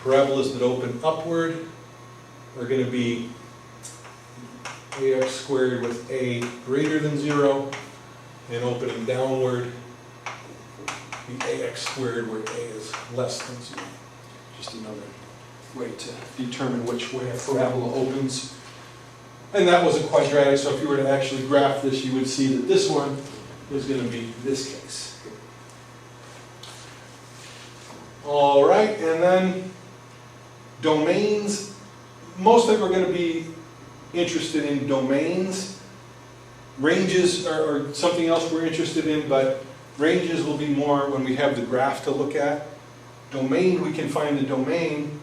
parabolas that open upward are going to be ax squared with a greater than 0, and opening downward be ax squared where a is less than 0. Just another way to determine which way a parabola opens. And that was a quadratic, so if you were to actually graph this, you would see that this one is going to be this case. All right, and then domains. Most of them are going to be interested in domains. Ranges are something else we're interested in, but ranges will be more when we have the graph to look at. Domain, we can find the domain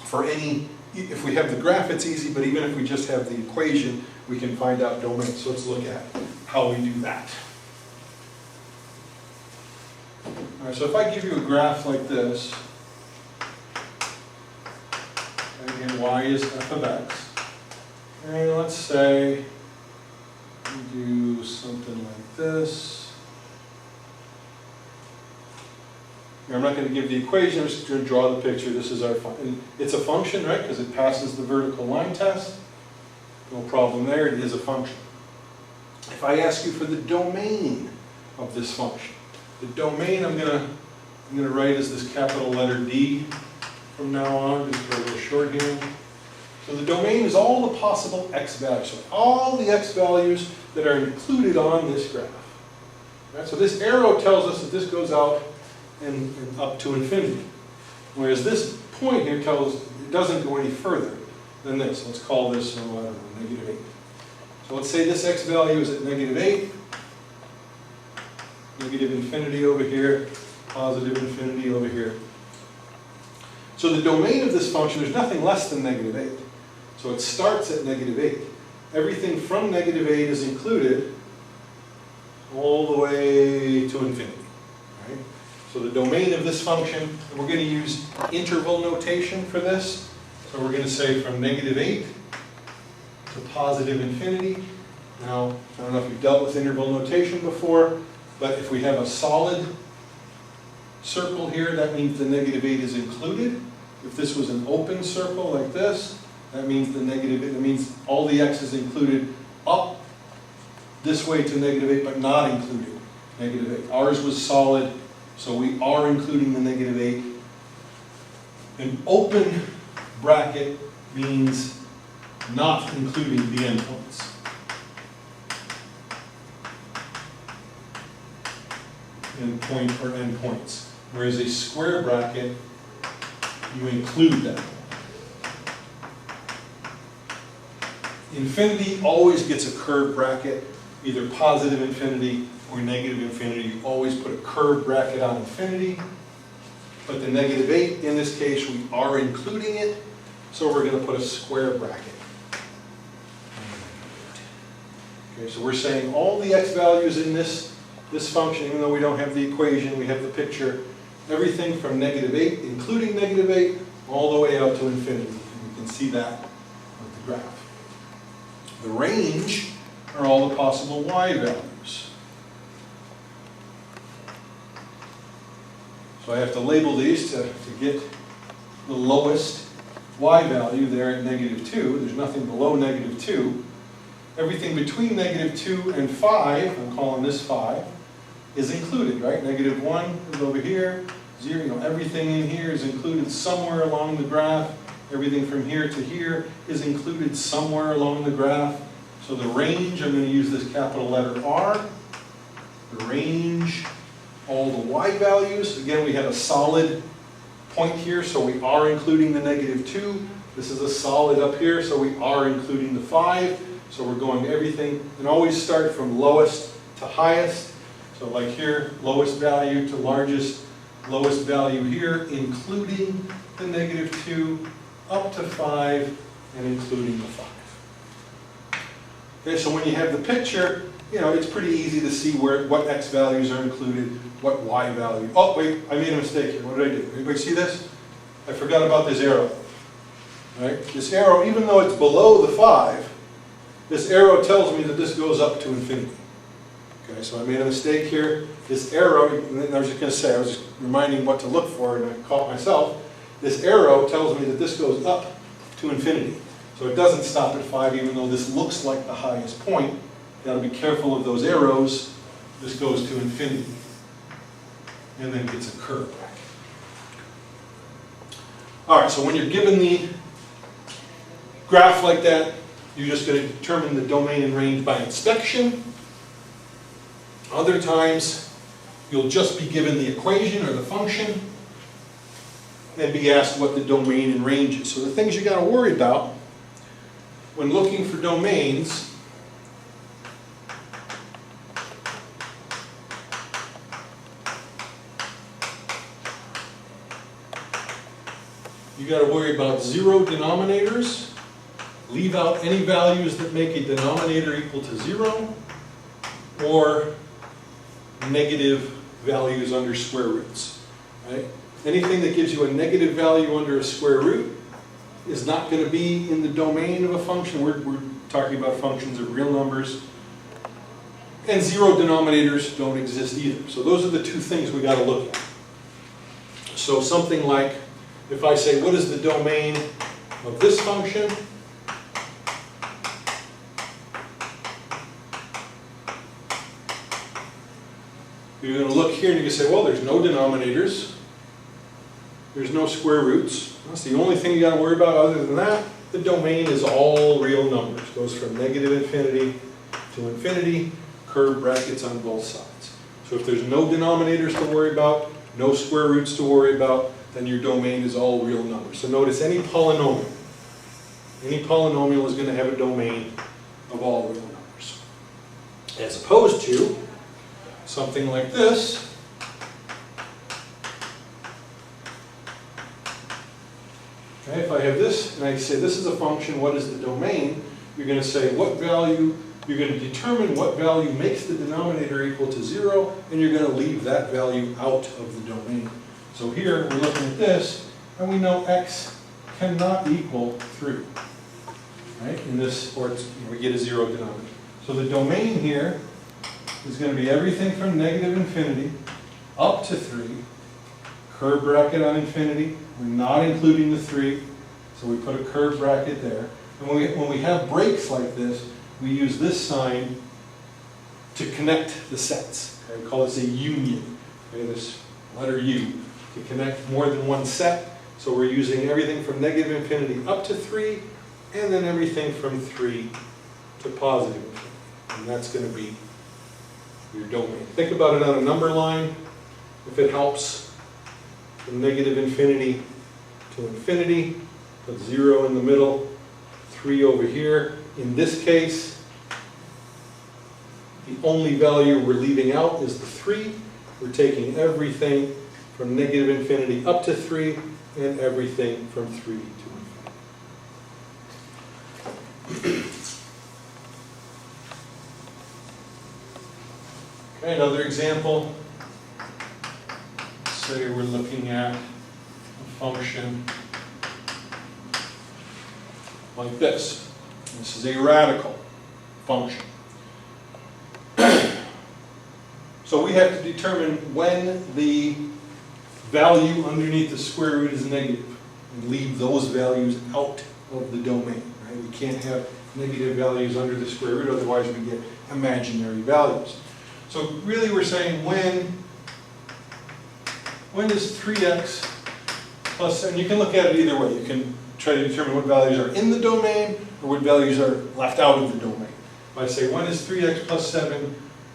for any, if we have the graph it's easy, but even if we just have the equation, we can find out domain. So let's look at how we do that. All right, so if I give you a graph like this, again, y is f of x, and let's say we do something like this. I'm not going to give the equation, I'm just going to draw the picture. This is our function. It's a function, right, because it passes the vertical line test. No problem there, it is a function. If I ask you for the domain of this function, the domain I'm going to write as this capital letter D from now on, just for a little shorthand. So the domain is all the possible x values, so all the x values that are included on this graph. Right? So this arrow tells us that this goes out and up to infinity. Whereas this point here tells us it doesn't go any further than this. Let's call this, I don't know, -8. So let's say this x value is at -8, negative infinity over here, positive infinity over here. So the domain of this function, there's nothing less than -8. So it starts at -8. Everything from -8 is included all the way to infinity. Right? So the domain of this function, and we're going to use interval notation for this. So we're going to say from -8 to positive infinity. Now, I don't know if you've dealt with interval notation before, but if we have a solid circle here, that means the -8 is included. If this was an open circle like this, that means that means all the x is included up this way to -8, but not included -8. Ours was solid, so we are including the -8. An open bracket means not including the endpoints. Endpoint or endpoints. Whereas a square bracket, you include that. Infinity always gets a curved bracket, either positive infinity or negative infinity. You always put a curved bracket on infinity. But the -8, in this case, we are including it, so we're going to put a square bracket. Okay, so we're saying all the x values in this function, even though we don't have the equation, we have the picture, everything from -8, including -8, all the way out to infinity. And you can see that with the graph. The range are all the possible y values. So I have to label these to get the lowest y value there at -2. There's nothing below -2. Everything between -2 and 5, I'm calling this 5, is included, right? -1 is over here, 0, everything in here is included somewhere along the graph. Everything from here to here is included somewhere along the graph. So the range, I'm going to use this capital letter R. The range, all the y values. Again, we have a solid point here, so we are including the -2. This is a solid up here, so we are including the 5. So we're going everything, and always start from lowest to highest. So like here, lowest value to largest, lowest value here, including the -2, up to 5, and including the 5. Okay, so when you have the picture, it's pretty easy to see what x values are included, what y value. Oh, wait, I made a mistake here. What did I do? Anybody see this? I forgot about this arrow. Right? This arrow, even though it's below the 5, this arrow tells me that this goes up to infinity. Okay, so I made a mistake here. This arrow, and I was just going to say, I was just reminding what to look for, and I caught myself. This arrow tells me that this goes up to infinity. So it doesn't stop at 5, even though this looks like the highest point. You've got to be careful of those arrows. This goes to infinity and then gets a curve back. All right, so when you're given the graph like that, you're just going to determine the domain and range by inspection. Other times, you'll just be given the equation or the function and be asked what the domain and range is. So the things you got to worry about when looking for domains you got to worry about zero denominators, leave out any values that make a denominator equal to 0, or negative values under square roots. Right? Anything that gives you a negative value under a square root is not going to be in the domain of a function. We're talking about functions of real numbers. And zero denominators don't exist either. So those are the two things we got to look at. So something like, if I say, what is the domain of this function? You're going to look here and you can say, well, there's no denominators. There's no square roots. That's the only thing you got to worry about. Other than that, the domain is all real numbers. Goes from negative infinity to infinity, curved brackets on both sides. So if there's no denominators to worry about, no square roots to worry about, then your domain is all real numbers. So notice any polynomial is going to have a domain of all real numbers. As opposed to something like this. Okay, if I have this and I say this is a function, what is the domain? You're going to say what value, you're going to determine what value makes the denominator equal to 0, and you're going to leave that value out of the domain. So here we're looking at this, and we know x cannot equal 3. Right? In this, or we get a 0 denominator. So the domain here is going to be everything from negative infinity up to 3, curved bracket on infinity. We're not including the 3, so we put a curved bracket there. And when we have breaks like this, we use this sign to connect the sets. Okay? We call this a union. Okay? This letter U to connect more than one set. So we're using everything from negative infinity up to 3, and then everything from 3 to positive infinity. And that's going to be your domain. Think about it on a number line, if it helps. From negative infinity to infinity, put 0 in the middle, 3 over here. In this case, the only value we're leaving out is the 3. We're taking everything from negative infinity up to 3, and everything from 3 to infinity. Okay, another example. Say we're looking at a function like this. This is a radical function. So we have to determine when the value underneath the square root is negative and leave those values out of the domain. Right? We can't have negative values under the square root, otherwise we get imaginary values. So really we're saying when is 3x plus, and you can look at it either way. You can try to determine what values are in the domain or what values are left out of the domain. If I say when is 3x plus 7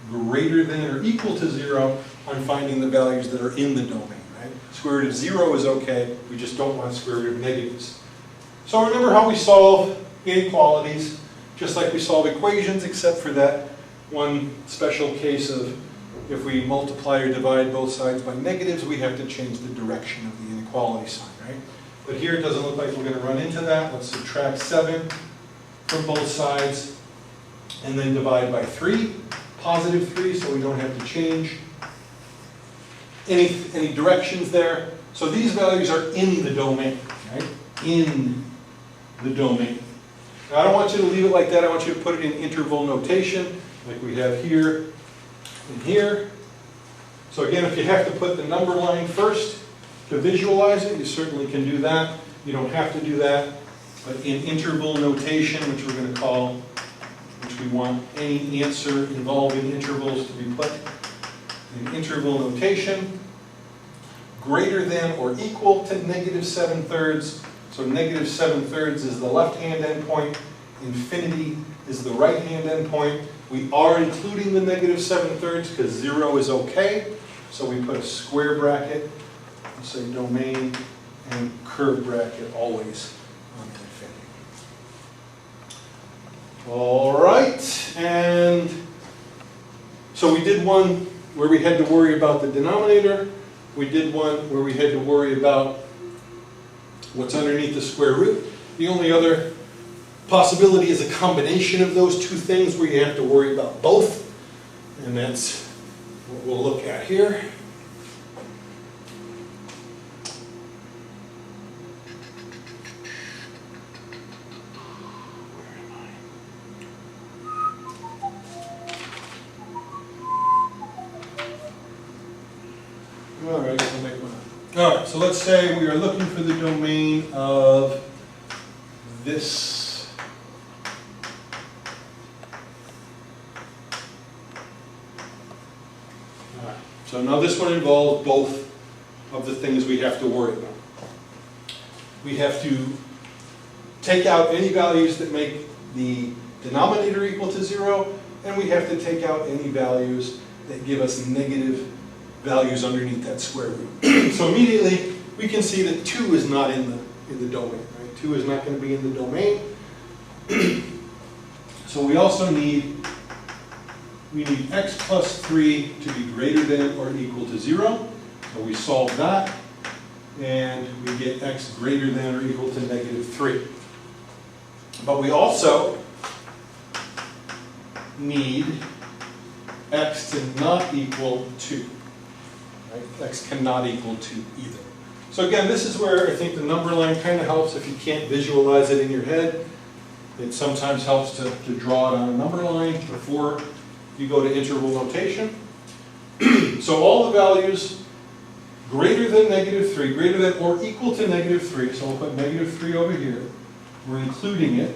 greater than or equal to 0, I'm finding the values that are in the domain. Right? Square root of 0 is okay, we just don't want square root of negatives. So remember how we solve inequalities, just like we solve equations, except for that one special case of if we multiply or divide both sides by negatives, we have to change the direction of the inequality sign, right? But here it doesn't look like we're going to run into that. Let's subtract 7 from both sides and then divide by 3, positive 3, so we don't have to change any directions there. So these values are in the domain, right? In the domain. Now I don't want you to leave it like that. I want you to put it in interval notation, like we have here and here. So again, if you have to put the number line first, to visualize it, you certainly can do that. You don't have to do that. But in interval notation, which we're going to call, which we want any answer involving intervals to be put in interval notation, greater than or equal to -7/3. So -7/3 is the left-hand endpoint. Infinity is the right-hand endpoint. We are including the -7/3 because 0 is okay. So we put a square bracket, let's say domain, and curved bracket always on infinity. All right, and so we did one where we had to worry about the denominator. We did one where we had to worry about what's underneath the square root. The only other possibility is a combination of those two things where you have to worry about both. And that's what we'll look at here. All right, I'll make one. All right, so let's say we are looking for the domain of this. All right, so now this one involves both of the things we have to worry about. We have to take out any values that make the denominator equal to 0, and we have to take out any values that give us negative values underneath that square root. So immediately we can see that 2 is not in the domain, right? 2 is not going to be in the domain. So we also need x plus 3 to be greater than or equal to 0. So we solve that, and we get x greater than or equal to -3. But we also need x to not equal 2. Right? X cannot equal 2 either. So again, this is where I think the number line kind of helps if you can't visualize it in your head. It sometimes helps to draw it on a number line before you go to interval notation. So all the values greater than -3, greater than or equal to -3, so we'll put -3 over here. We're including it.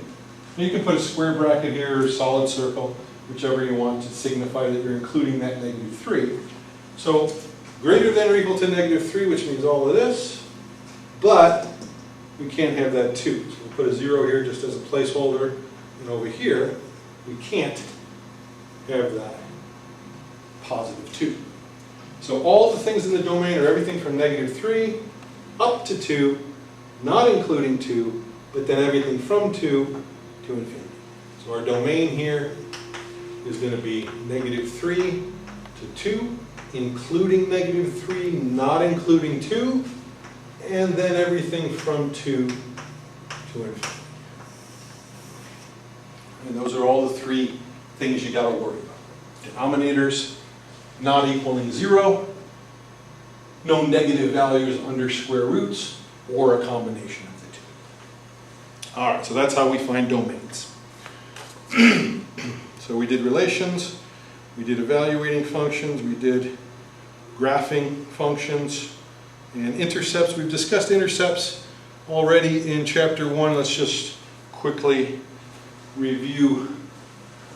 And you can put a square bracket here or a solid circle, whichever you want to signify that you're including that -3. So greater than or equal to -3, which means all of this, but we can't have that 2. So we'll put a 0 here just as a placeholder, and over here, we can't have that +2. So all the things in the domain are everything from -3 up to 2, not including 2, but then everything from 2 to infinity. So our domain here is going to be -3 to 2, including -3, not including 2, and then everything from 2 to infinity. And those are all the three things you got to worry about. Denominators not equaling 0, no negative values under square roots, or a combination of the two. All right, so that's how we find domains. So we did relations, we did evaluating functions, we did graphing functions, and intercepts. We've discussed intercepts already in chapter 1. Let's just quickly review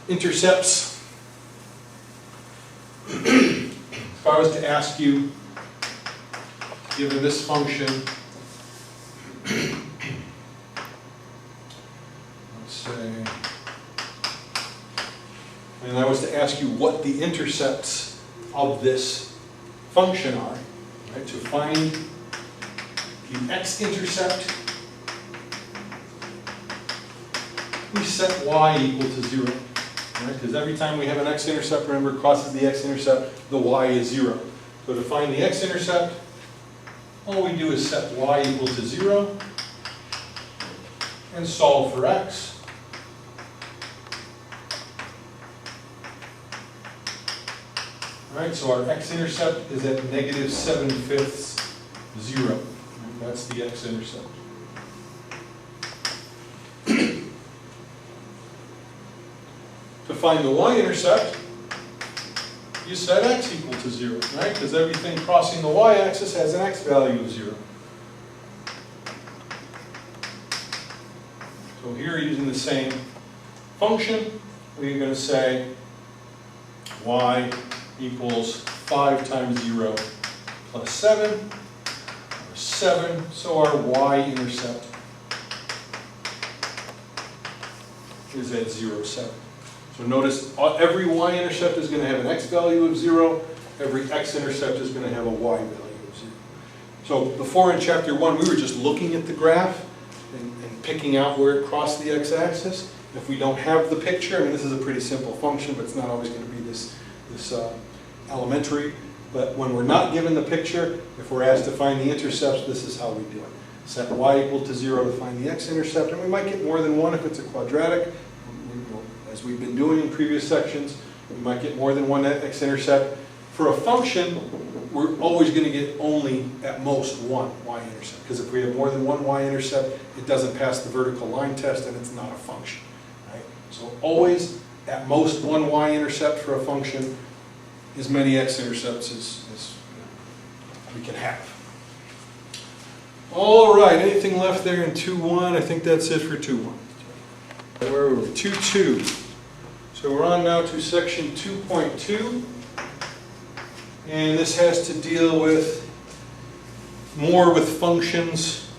intercepts. If I was to ask you, given this function, let's say, and I was to ask you what the intercepts of this function are, right? To find the x-intercept, we set y equal to 0. Right? Because every time we have an x-intercept, remember, it crosses the x-intercept, the y is 0. So to find the x-intercept, all we do is set y equal to 0 and solve for x. All right, so our x-intercept is at -7/5, 0. Right? That's the x-intercept. To find the y-intercept, you set x equal to 0, right? Because everything crossing the y-axis has an x value of 0. So here, using the same function, we're going to say y equals 5 times 0 plus 7, or 7, so our y-intercept is at 0, 7. So notice every y-intercept is going to have an x value of 0, every x-intercept is going to have a y value of 0. So before in chapter 1 we were just looking at the graph and picking out where it crossed the x-axis. If we don't have the picture, I mean this is a pretty simple function, but it's not always going to be this elementary. But when we're not given the picture, if we're asked to find the intercepts, this is how we do it. Set y equal to 0 to find the x-intercept, and we might get more than one if it's a quadratic. As we've been doing in previous sections, we might get more than one x-intercept. For a function, we're always going to get only, at most, one y-intercept. Because if we have more than one y-intercept, it doesn't pass the vertical line test, and it's not a function. Right? So always, at most, one y-intercept for a function, as many x-intercepts as we can have. All right, anything left there in 2.1? I think that's it for 2.1. Where are we? 2.2. So we're on now to section 2.2. And this has to deal with more with functions